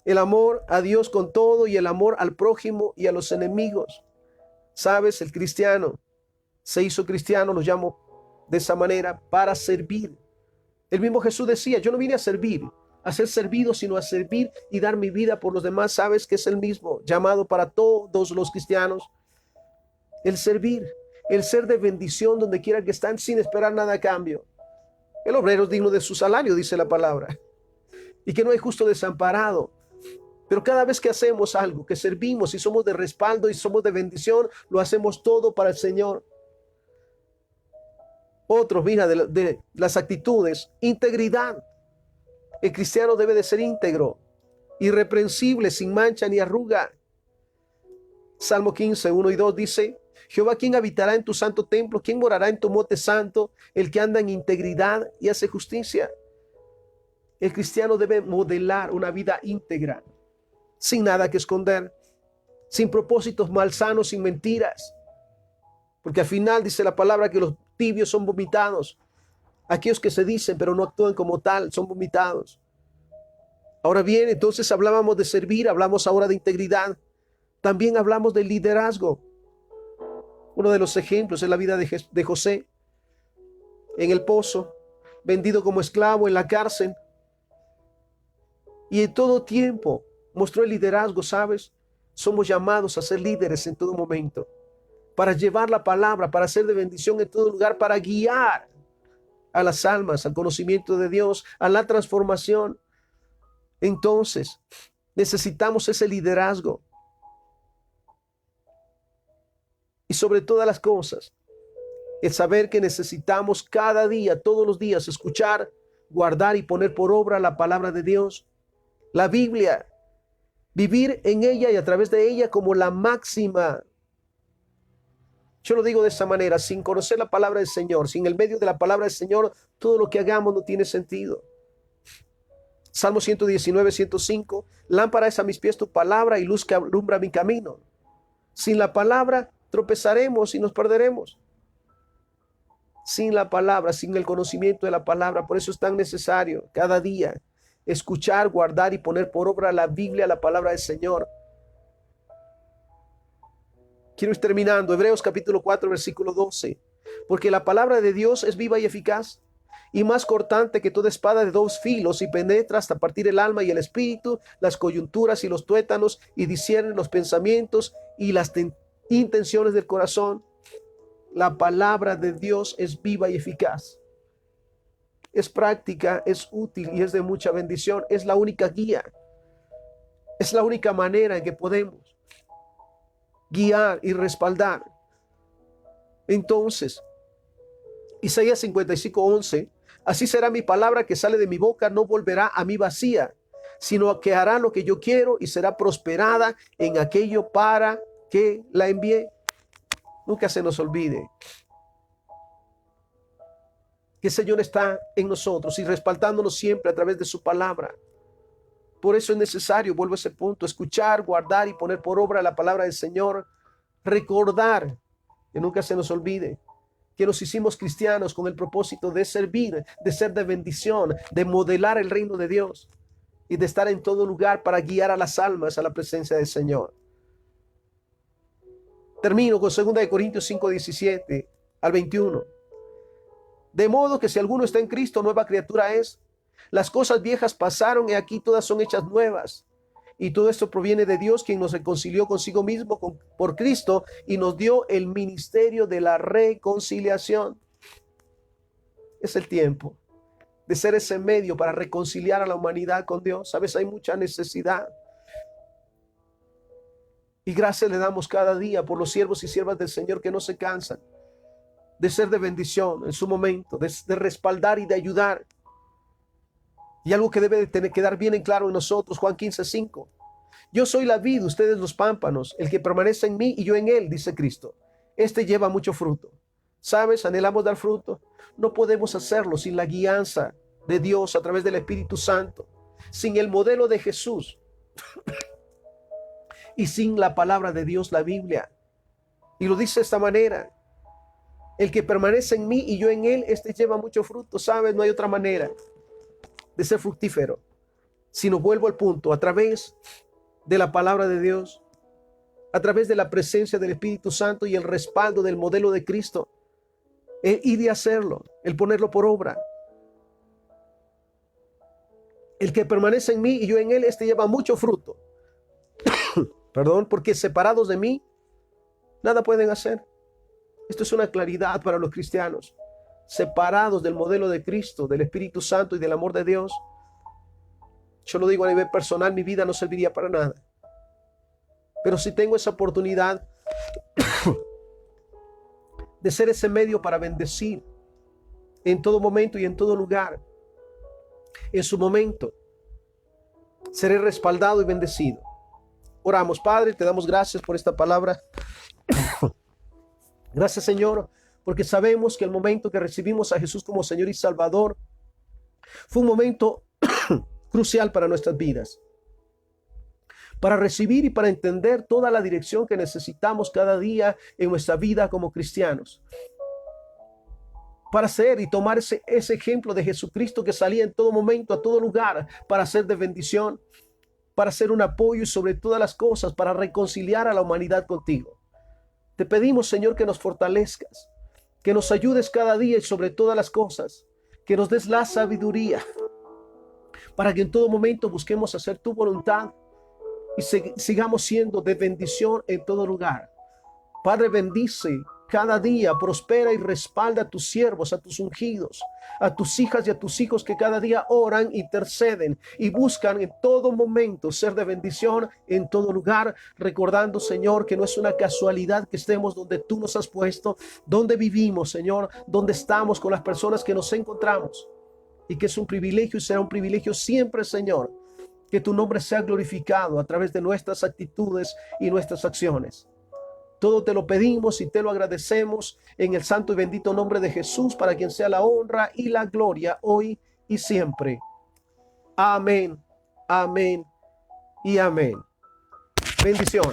El amor a Dios con todo y el amor al prójimo y a los enemigos. ¿Sabes? El cristiano se hizo cristiano, lo llamo de esa manera, para servir. El mismo Jesús decía, yo no vine a servir, a ser servido, sino a servir y dar mi vida por los demás. ¿Sabes que es el mismo llamado para todos los cristianos? El servir, el ser de bendición donde quiera que están sin esperar nada a cambio. El obrero es digno de su salario, dice la palabra, y que no hay justo desamparado. Pero cada vez que hacemos algo, que servimos y somos de respaldo y somos de bendición, lo hacemos todo para el Señor. Otros, mira, de las actitudes, integridad. El cristiano debe de ser íntegro, irreprensible, sin mancha ni arruga. Salmo 15, 1 y 2 dice, Jehová, ¿quién habitará en tu santo templo? ¿Quién morará en tu monte santo? El que anda en integridad y hace justicia. El cristiano debe modelar una vida íntegra, sin nada que esconder, sin propósitos malsanos, sin mentiras. Porque al final dice la palabra que los tibios son vomitados. Aquellos que se dicen pero no actúan como tal son vomitados. Ahora bien, entonces hablábamos de servir, hablamos ahora de integridad. También hablamos de liderazgo. Uno de los ejemplos es la vida de José en el pozo, vendido como esclavo en la cárcel. Y en todo tiempo mostró el liderazgo, ¿sabes? Somos llamados a ser líderes en todo momento, para llevar la palabra, para ser de bendición en todo lugar, para guiar a las almas, al conocimiento de Dios, a la transformación. Entonces, necesitamos ese liderazgo. Y sobre todas las cosas, el saber que necesitamos cada día, todos los días, escuchar, guardar y poner por obra la palabra de Dios, la Biblia, vivir en ella y a través de ella como la máxima. Yo lo digo de esa manera, sin conocer la palabra del Señor, sin el medio de la palabra del Señor, todo lo que hagamos no tiene sentido. Salmo 119, 105, lámpara es a mis pies tu palabra y luz que alumbra mi camino. Sin la palabra tropezaremos y nos perderemos. Sin la palabra, sin el conocimiento de la palabra, por eso es tan necesario cada día escuchar, guardar y poner por obra la Biblia, la palabra del Señor. Quiero ir terminando. Hebreos capítulo 4, versículo 12. Porque la palabra de Dios es viva y eficaz, y más cortante que toda espada de dos filos, y penetra hasta partir el alma y el espíritu, las coyunturas y los tuétanos, y discierne los pensamientos y las intenciones del corazón. La palabra de Dios es viva y eficaz. Es práctica, es útil y es de mucha bendición. Es la única guía. Es la única manera en que podemos guiar y respaldar. Entonces, Isaías 55:11, así será mi palabra que sale de mi boca, no volverá a mí vacía, sino que hará lo que yo quiero y será prosperada en aquello para que la envié. Nunca se nos olvide que el Señor está en nosotros y respaldándonos siempre a través de su palabra. Por eso es necesario, vuelvo a ese punto, escuchar, guardar y poner por obra la palabra del Señor. Recordar, que nunca se nos olvide, que nos hicimos cristianos con el propósito de servir, de ser de bendición, de modelar el reino de Dios y de estar en todo lugar para guiar a las almas a la presencia del Señor. Termino con 2 Corintios 5:17 al 21. De modo que si alguno está en Cristo, nueva criatura es. Las cosas viejas pasaron y aquí todas son hechas nuevas. Y todo esto proviene de Dios, quien nos reconcilió consigo mismo por Cristo y nos dio el ministerio de la reconciliación. Es el tiempo de ser ese medio para reconciliar a la humanidad con Dios. Sabes, hay mucha necesidad. Y gracias le damos cada día por los siervos y siervas del Señor que no se cansan de ser de bendición en su momento, de respaldar y de ayudar. Y algo que debe de quedar bien en claro en nosotros, Juan 15:5. Yo soy la vid, ustedes los pámpanos. El que permanece en mí y yo en él, dice Cristo, este lleva mucho fruto. ¿Sabes? Anhelamos dar fruto. No podemos hacerlo sin la guianza de Dios a través del Espíritu Santo, sin el modelo de Jesús y sin la palabra de Dios, la Biblia. Y lo dice de esta manera: el que permanece en mí y yo en él, este lleva mucho fruto. ¿Sabes? No hay otra manera de ser fructífero sino vuelvo al punto, a través de la palabra de Dios, a través de la presencia del Espíritu Santo y el respaldo del modelo de Cristo, el ir y hacerlo, el ponerlo por obra. El que permanece en mí y yo en él, este lleva mucho fruto. Perdón, porque separados de mí, nada pueden hacer. Esto es una claridad para los cristianos. Separados del modelo de Cristo, del Espíritu Santo y del amor de Dios, yo lo digo a nivel personal, mi vida no serviría para nada. Pero si tengo esa oportunidad de ser ese medio para bendecir en todo momento y en todo lugar, en su momento seré respaldado y bendecido. Oramos. Padre, te damos gracias por esta palabra. Gracias, Señor, porque sabemos que el momento que recibimos a Jesús como Señor y Salvador fue un momento crucial para nuestras vidas, para recibir y para entender toda la dirección que necesitamos cada día en nuestra vida como cristianos, para ser y tomar ese ejemplo de Jesucristo que salía en todo momento, a todo lugar, para ser de bendición, para ser un apoyo y sobre todas las cosas, para reconciliar a la humanidad contigo. Te pedimos, Señor, que nos fortalezcas, que nos ayudes cada día y sobre todas las cosas, que nos des la sabiduría, para que en todo momento busquemos hacer tu voluntad y sigamos siendo de bendición en todo lugar. Padre, bendice cada día, prospera y respalda a tus siervos, a tus ungidos, a tus hijas y a tus hijos que cada día oran, interceden y buscan en todo momento ser de bendición en todo lugar, recordando, Señor, que no es una casualidad que estemos donde tú nos has puesto, donde vivimos, Señor, donde estamos con las personas que nos encontramos, y que es un privilegio y será un privilegio siempre, Señor, que tu nombre sea glorificado a través de nuestras actitudes y nuestras acciones. Todo te lo pedimos y te lo agradecemos en el santo y bendito nombre de Jesús, para quien sea la honra y la gloria hoy y siempre. Amén, amén y amén. Bendición.